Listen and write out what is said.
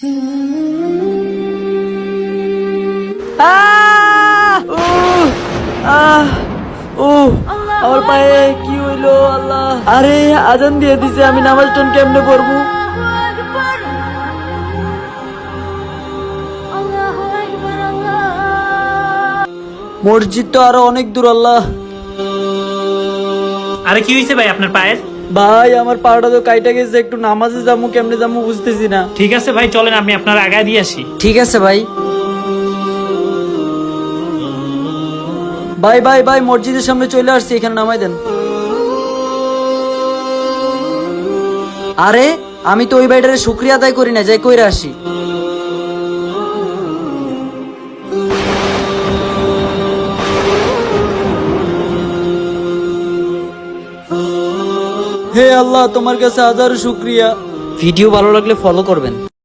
আমার পায়ে কি হইলো আল্লাহ! আরে আজান দিয়ে দিছে, আমি নামাজ টান কেমনে পড়বো? মসজিদ তো আরো অনেক দূর আল্লাহ। আরে কি হয়েছে ভাই আপনার পায়ের? ভাই আমার পাটা তো কাইটা গেছে, একটু নামাজে যাবো কেমনে যাবো বুঝতেছি না। ঠিক আছে ভাই, চলেন আমি আপনার আগায় দিয়ে আসি। ঠিক আছে ভাই। ভাই ভাই ভাই মসজিদের সামনে চলে আসছি, এখানে নামাই দেন। আরে আমি তো ওই ভাইটারে শুকরিয়া আদায় করি না, যাই কইরা আসি। হে আল্লাহ, তোমার কাছে হাজার শুকরিয়া। ভিডিও ভালো লাগলে ফলো করবেন।